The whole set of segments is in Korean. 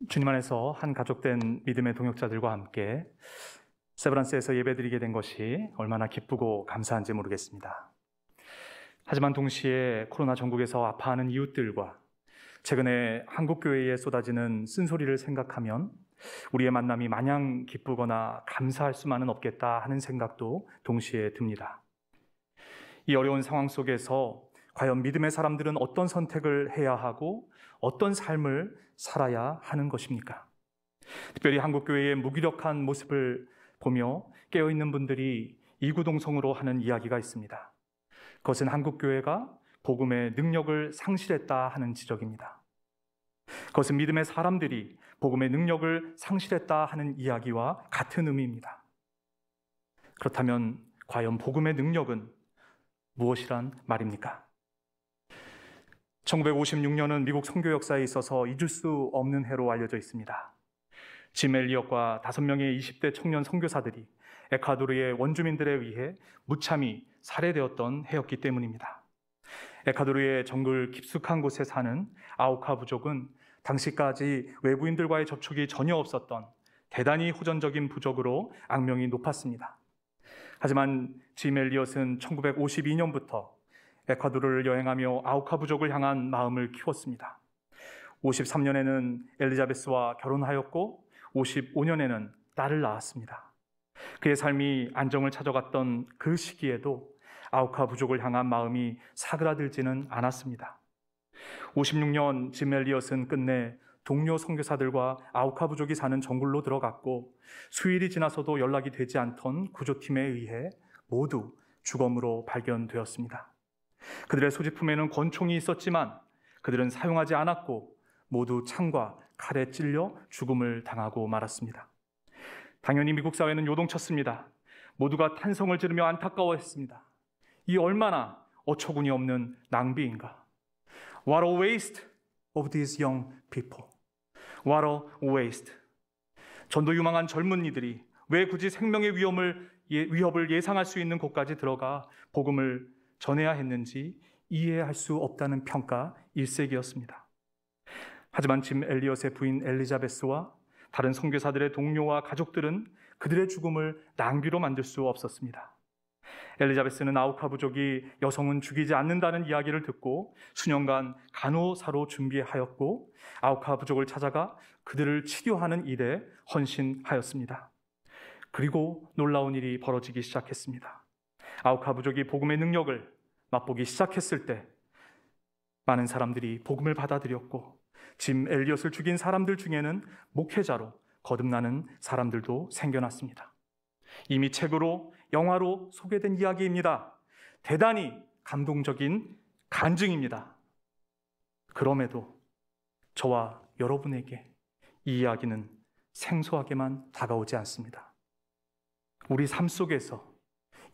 주님 안에서 한 가족된 믿음의 동역자들과 함께 세브란스에서 예배드리게 된 것이 얼마나 기쁘고 감사한지 모르겠습니다. 하지만 동시에 코로나 전국에서 아파하는 이웃들과 최근에 한국교회에 쏟아지는 쓴소리를 생각하면 우리의 만남이 마냥 기쁘거나 감사할 수만은 없겠다 하는 생각도 동시에 듭니다. 이 어려운 상황 속에서 과연 믿음의 사람들은 어떤 선택을 해야 하고 어떤 삶을 살아야 하는 것입니까? 특별히 한국교회의 무기력한 모습을 보며 깨어있는 분들이 이구동성으로 하는 이야기가 있습니다. 그것은 한국교회가 복음의 능력을 상실했다 하는 지적입니다. 그것은 믿음의 사람들이 복음의 능력을 상실했다 하는 이야기와 같은 의미입니다. 그렇다면 과연 복음의 능력은 무엇이란 말입니까? 1956년은 미국 선교 역사에 있어서 잊을 수 없는 해로 알려져 있습니다. 짐 엘리엇과 5명의 20대 청년 선교사들이 에콰도르의 원주민들에 의해 무참히 살해되었던 해였기 때문입니다. 에콰도르의 정글 깊숙한 곳에 사는 아우카 부족은 당시까지 외부인들과의 접촉이 전혀 없었던 대단히 호전적인 부족으로 악명이 높았습니다. 하지만 짐 엘리엇은 1952년부터 에콰도르를 여행하며 아우카 부족을 향한 마음을 키웠습니다. 53년에는 엘리자베스와 결혼하였고 55년에는 딸을 낳았습니다. 그의 삶이 안정을 찾아갔던 그 시기에도 아우카 부족을 향한 마음이 사그라들지는 않았습니다. 56년 짐 엘리엇은 끝내 동료 선교사들과 아우카 부족이 사는 정글로 들어갔고 수일이 지나서도 연락이 되지 않던 구조팀에 의해 모두 주검으로 발견되었습니다. 그들의 소지품에는 권총이 있었지만 그들은 사용하지 않았고 모두 창과 칼에 찔려 죽음을 당하고 말았습니다. 당연히 미국 사회는 요동쳤습니다. 모두가 탄성을 지르며 안타까워했습니다. 이 얼마나 어처구니 없는 낭비인가. What a waste of these young people. What a waste. 전도 유망한 젊은이들이 왜 굳이 생명의 위협을 예상할 수 있는 곳까지 들어가 복음을 전해야 했는지 이해할 수 없다는 평가 일색이었습니다. 하지만 짐 엘리엇의 부인 엘리자베스와 다른 선교사들의 동료와 가족들은 그들의 죽음을 낭비로 만들 수 없었습니다. 엘리자베스는 아우카 부족이 여성은 죽이지 않는다는 이야기를 듣고 수년간 간호사로 준비하였고 아우카 부족을 찾아가 그들을 치료하는 일에 헌신하였습니다. 그리고 놀라운 일이 벌어지기 시작했습니다. 아우카 부족이 복음의 능력을 맛보기 시작했을 때 많은 사람들이 복음을 받아들였고 짐 엘리엇을 죽인 사람들 중에는 목회자로 거듭나는 사람들도 생겨났습니다. 이미 책으로 영화로 소개된 이야기입니다. 대단히 감동적인 간증입니다. 그럼에도 저와 여러분에게 이 이야기는 생소하게만 다가오지 않습니다. 우리 삶 속에서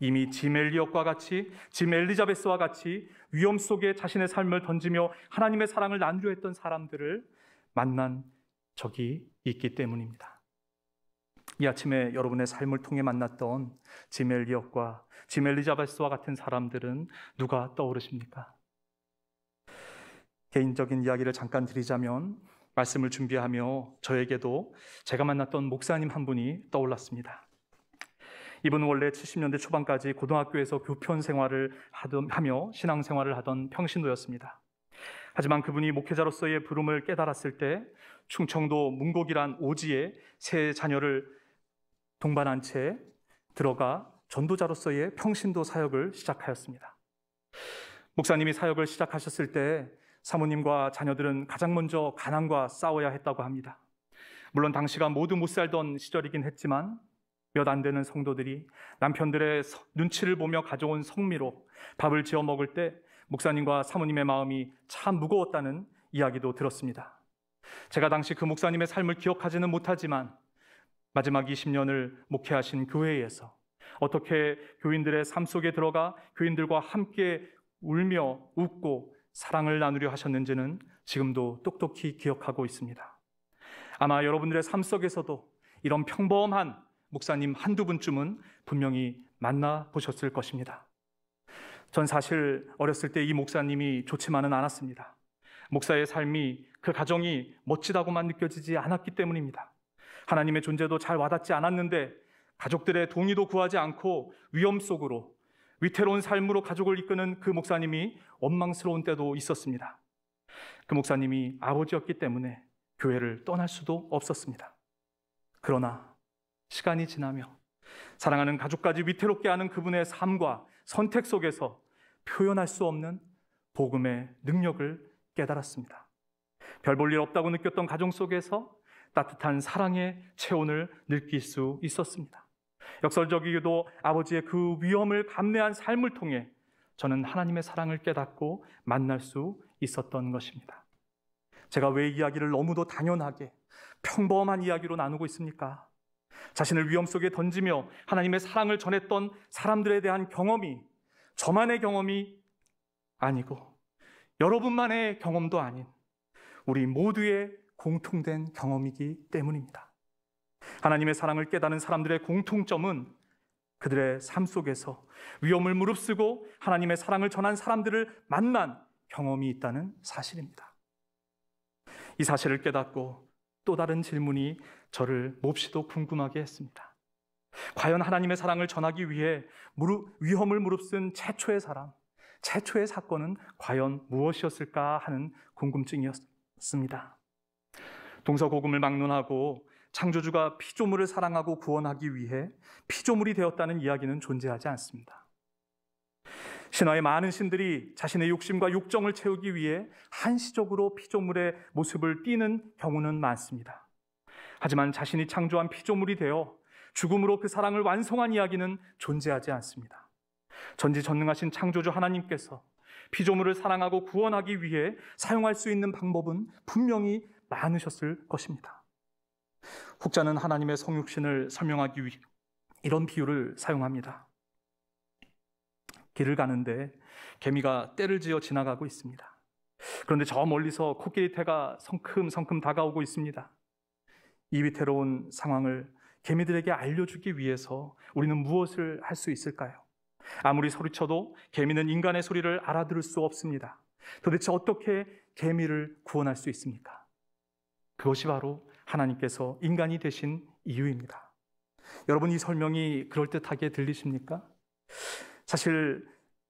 이미 짐 엘리엇과 같이, 짐 엘리자베스와 같이 위험 속에 자신의 삶을 던지며 하나님의 사랑을 나누려 했던 사람들을 만난 적이 있기 때문입니다. 이 아침에 여러분의 삶을 통해 만났던 짐 엘리엇과 짐 엘리자베스와 같은 사람들은 누가 떠오르십니까? 개인적인 이야기를 잠깐 드리자면 말씀을 준비하며 저에게도 제가 만났던 목사님 한 분이 떠올랐습니다. 이분은 원래 70년대 초반까지 고등학교에서 교편 생활을 하며 신앙생활을 하던 평신도였습니다. 하지만 그분이 목회자로서의 부름을 깨달았을 때 충청도 문곡이란 오지에 세 자녀를 동반한 채 들어가 전도자로서의 평신도 사역을 시작하였습니다. 목사님이 사역을 시작하셨을 때 사모님과 자녀들은 가장 먼저 가난과 싸워야 했다고 합니다. 물론 당시가 모두 못 살던 시절이긴 했지만 몇 안 되는 성도들이 남편들의 눈치를 보며 가져온 성미로 밥을 지어 먹을 때 목사님과 사모님의 마음이 참 무거웠다는 이야기도 들었습니다. 제가 당시 그 목사님의 삶을 기억하지는 못하지만 마지막 20년을 목회하신 교회에서 어떻게 교인들의 삶 속에 들어가 교인들과 함께 울며 웃고 사랑을 나누려 하셨는지는 지금도 똑똑히 기억하고 있습니다. 아마 여러분들의 삶 속에서도 이런 평범한 목사님 한두 분쯤은 분명히 만나보셨을 것입니다. 전 사실 어렸을 때 이 목사님이 좋지만은 않았습니다. 목사의 삶이, 그 가정이 멋지다고만 느껴지지 않았기 때문입니다. 하나님의 존재도 잘 와닿지 않았는데 가족들의 동의도 구하지 않고 위험 속으로 위태로운 삶으로 가족을 이끄는 그 목사님이 원망스러운 때도 있었습니다. 그 목사님이 아버지였기 때문에 교회를 떠날 수도 없었습니다. 그러나 시간이 지나며 사랑하는 가족까지 위태롭게 하는 그분의 삶과 선택 속에서 표현할 수 없는 복음의 능력을 깨달았습니다. 별 볼 일 없다고 느꼈던 가정 속에서 따뜻한 사랑의 체온을 느낄 수 있었습니다. 역설적이게도 아버지의 그 위험을 감내한 삶을 통해 저는 하나님의 사랑을 깨닫고 만날 수 있었던 것입니다. 제가 왜 이야기를 너무도 당연하게 평범한 이야기로 나누고 있습니까? 자신을 위험 속에 던지며 하나님의 사랑을 전했던 사람들에 대한 경험이 저만의 경험이 아니고 여러분만의 경험도 아닌 우리 모두의 공통된 경험이기 때문입니다. 하나님의 사랑을 깨닫는 사람들의 공통점은 그들의 삶 속에서 위험을 무릅쓰고 하나님의 사랑을 전한 사람들을 만난 경험이 있다는 사실입니다. 이 사실을 깨닫고 또 다른 질문이 저를 몹시도 궁금하게 했습니다. 과연 하나님의 사랑을 전하기 위해 위험을 무릅쓴 최초의 사람, 최초의 사건은 과연 무엇이었을까 하는 궁금증이었습니다. 동서고금을 막론하고 창조주가 피조물을 사랑하고 구원하기 위해 피조물이 되었다는 이야기는 존재하지 않습니다. 신화의 많은 신들이 자신의 욕심과 욕정을 채우기 위해 한시적으로 피조물의 모습을 띠는 경우는 많습니다. 하지만 자신이 창조한 피조물이 되어 죽음으로 그 사랑을 완성한 이야기는 존재하지 않습니다. 전지전능하신 창조주 하나님께서 피조물을 사랑하고 구원하기 위해 사용할 수 있는 방법은 분명히 많으셨을 것입니다. 혹자는 하나님의 성육신을 설명하기 위해 이런 비유를 사용합니다. 길을 가는데 개미가 떼를 지어 지나가고 있습니다. 그런데 저 멀리서 코끼리떼가 성큼성큼 다가오고 있습니다. 이 위태로운 상황을 개미들에게 알려주기 위해서 우리는 무엇을 할 수 있을까요? 아무리 소리쳐도 개미는 인간의 소리를 알아들을 수 없습니다. 도대체 어떻게 개미를 구원할 수 있습니까? 그것이 바로 하나님께서 인간이 되신 이유입니다. 여러분, 이 설명이 그럴듯하게 들리십니까? 사실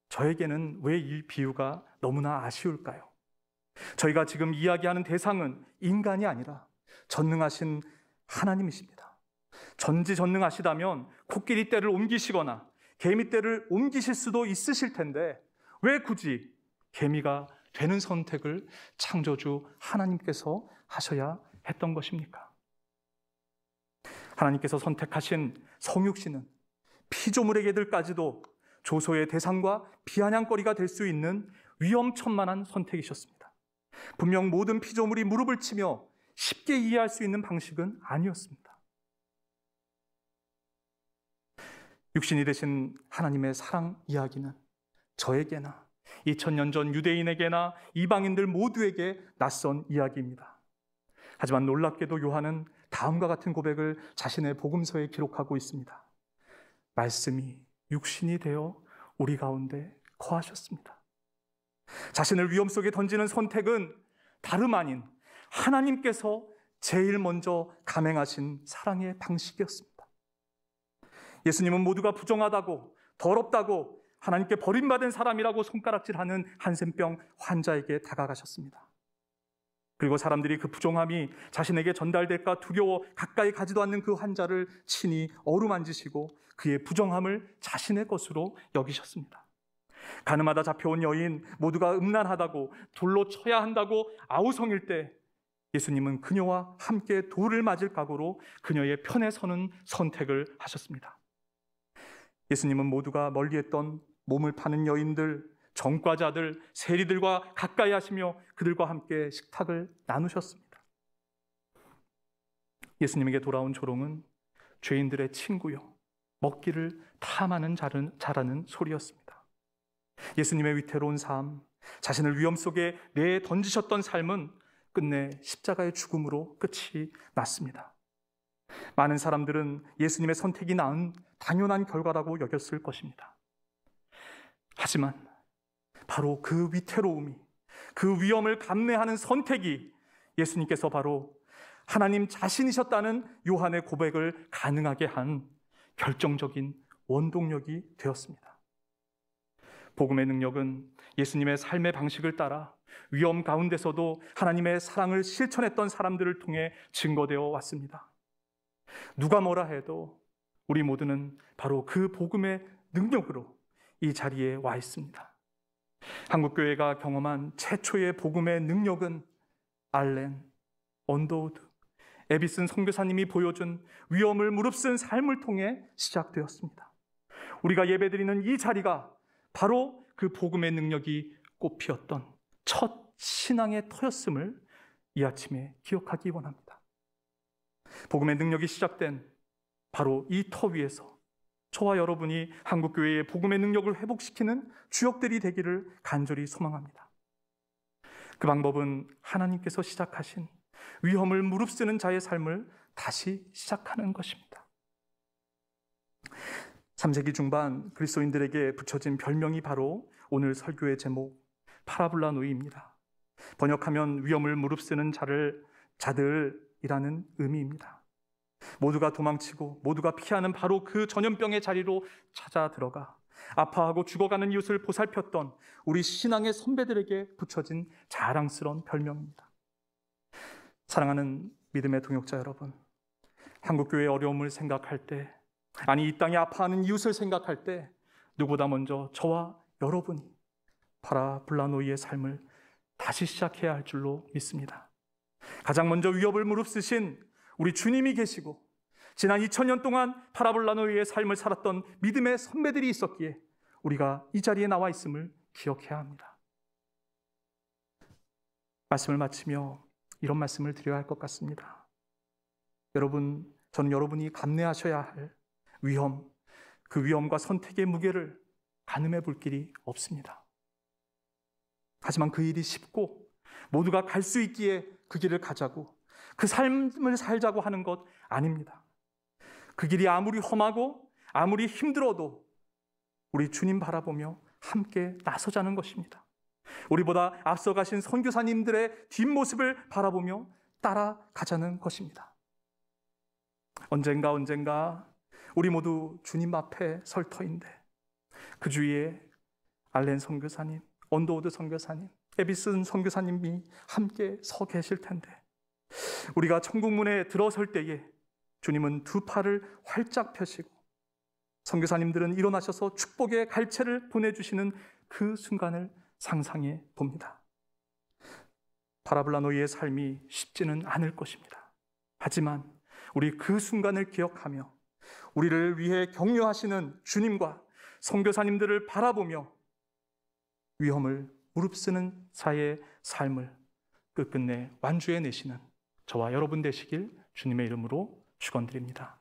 저에게는 왜 이 비유가 너무나 아쉬울까요? 저희가 지금 이야기하는 대상은 인간이 아니라 전능하신 하나님이십니다. 전지전능하시다면 코끼리 떼를 옮기시거나 개미 떼를 옮기실 수도 있으실 텐데 왜 굳이 개미가 되는 선택을 창조주 하나님께서 하셔야 했던 것입니까? 하나님께서 선택하신 성육신은 피조물에게들까지도 조소의 대상과 비아냥거리가 될 수 있는 위험천만한 선택이셨습니다. 분명 모든 피조물이 무릎을 치며 쉽게 이해할 수 있는 방식은 아니었습니다. 육신이 되신 하나님의 사랑 이야기는 저에게나 2000년 전 유대인에게나 이방인들 모두에게 낯선 이야기입니다. 하지만 놀랍게도 요한은 다음과 같은 고백을 자신의 복음서에 기록하고 있습니다. 말씀이 육신이 되어 우리 가운데 거하셨습니다. 자신을 위험 속에 던지는 선택은 다름 아닌 하나님께서 제일 먼저 감행하신 사랑의 방식이었습니다. 예수님은 모두가 부정하다고 더럽다고 하나님께 버림받은 사람이라고 손가락질하는 한센병 환자에게 다가가셨습니다. 그리고 사람들이 그 부정함이 자신에게 전달될까 두려워 가까이 가지도 않는 그 환자를 친히 어루만지시고 그의 부정함을 자신의 것으로 여기셨습니다. 가늠하다 잡혀온 여인 모두가 음란하다고 돌로 쳐야 한다고 아우성일 때 예수님은 그녀와 함께 돌을 맞을 각오로 그녀의 편에 서는 선택을 하셨습니다. 예수님은 모두가 멀리했던 몸을 파는 여인들, 전과자들, 세리들과 가까이 하시며 그들과 함께 식탁을 나누셨습니다. 예수님에게 돌아온 조롱은 죄인들의 친구요, 먹기를 탐하는 자라는 소리였습니다. 예수님의 위태로운 삶, 자신을 위험 속에 내던지셨던 삶은 끝내 십자가의 죽음으로 끝이 났습니다. 많은 사람들은 예수님의 선택이 낳은 당연한 결과라고 여겼을 것입니다. 하지만 바로 그 위태로움이, 그 위험을 감내하는 선택이 예수님께서 바로 하나님 자신이셨다는 요한의 고백을 가능하게 한 결정적인 원동력이 되었습니다. 복음의 능력은 예수님의 삶의 방식을 따라 위험 가운데서도 하나님의 사랑을 실천했던 사람들을 통해 증거되어 왔습니다. 누가 뭐라 해도 우리 모두는 바로 그 복음의 능력으로 이 자리에 와 있습니다. 한국교회가 경험한 최초의 복음의 능력은 알렌, 언더우드, 에비슨 선교사님이 보여준 위험을 무릅쓴 삶을 통해 시작되었습니다. 우리가 예배드리는 이 자리가 바로 그 복음의 능력이 꽃피었던 첫 신앙의 터였음을 이 아침에 기억하기 원합니다. 복음의 능력이 시작된 바로 이 터 위에서 저와 여러분이 한국교회의 복음의 능력을 회복시키는 주역들이 되기를 간절히 소망합니다. 그 방법은 하나님께서 시작하신 위험을 무릅쓰는 자의 삶을 다시 시작하는 것입니다. 3세기 중반 그리스도인들에게 붙여진 별명이 바로 오늘 설교의 제목 파라볼라 노이입니다. 번역하면 위험을 무릅쓰는 자들이라는 의미입니다. 모두가 도망치고 모두가 피하는 바로 그 전염병의 자리로 찾아 들어가 아파하고 죽어가는 이웃을 보살폈던 우리 신앙의 선배들에게 붙여진 자랑스러운 별명입니다. 사랑하는 믿음의 동역자 여러분, 한국교회의 어려움을 생각할 때, 아니 이 땅에 아파하는 이웃을 생각할 때 누구보다 먼저 저와 여러분이 파라볼라 노이의 삶을 다시 시작해야 할 줄로 믿습니다. 가장 먼저 위협을 무릅쓰신 우리 주님이 계시고 지난 2000년 동안 파라볼라 노이의 삶을 살았던 믿음의 선배들이 있었기에 우리가 이 자리에 나와 있음을 기억해야 합니다. 말씀을 마치며 이런 말씀을 드려야 할 것 같습니다. 여러분, 저는 여러분이 감내하셔야 할 위험, 그 위험과 선택의 무게를 가늠해 볼 길이 없습니다. 하지만 그 일이 쉽고 모두가 갈 수 있기에 그 길을 가자고, 그 삶을 살자고 하는 것 아닙니다. 그 길이 아무리 험하고 아무리 힘들어도 우리 주님 바라보며 함께 나서자는 것입니다. 우리보다 앞서 가신 선교사님들의 뒷모습을 바라보며 따라가자는 것입니다. 언젠가 우리 모두 주님 앞에 설 터인데 그 주위에 알렌 선교사님, 언더우드 선교사님, 에비슨 선교사님이 함께 서 계실 텐데 우리가 천국문에 들어설 때에 주님은 두 팔을 활짝 펴시고 선교사님들은 일어나셔서 축복의 갈채를 보내주시는 그 순간을 상상해 봅니다. 파라볼라 노이의 삶이 쉽지는 않을 것입니다. 하지만 우리 그 순간을 기억하며 우리를 위해 격려하시는 주님과 선교사님들을 바라보며 위험을 무릅쓰는 자의 삶을 끝끝내 완주해내시는 저와 여러분 되시길 주님의 이름으로 축원드립니다.